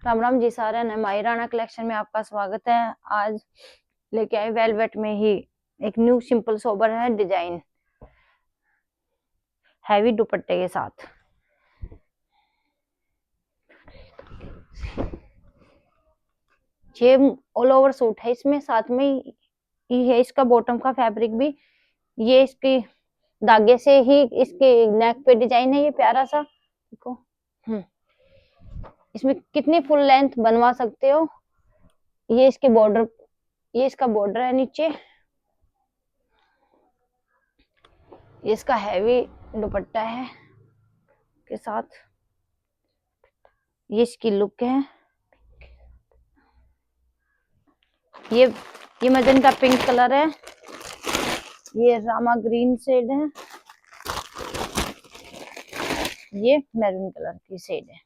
राम राम जी सारे ने, माई राणा कलेक्शन में आपका स्वागत है। आज लेके आए वेलवेट में ही एक न्यू सिंपल सोबर है डिजाइन, हैवी दुपट्टे के साथ। ये ऑल ओवर सूट है, इसमें साथ में ही है इसका बॉटम का फैब्रिक भी। ये इसकी धागे से ही इसके नेक पे डिजाइन है, ये प्यारा सा देखो। इसमें कितनी फुल लेंथ बनवा सकते हो। ये इसके बॉर्डर, ये इसका बॉर्डर है नीचे। ये इसका हैवी दुपट्टा है के साथ। ये इसकी लुक है। ये मजेंटा पिंक कलर है, ये रामा ग्रीन शेड है, ये मैरून कलर की शेड है।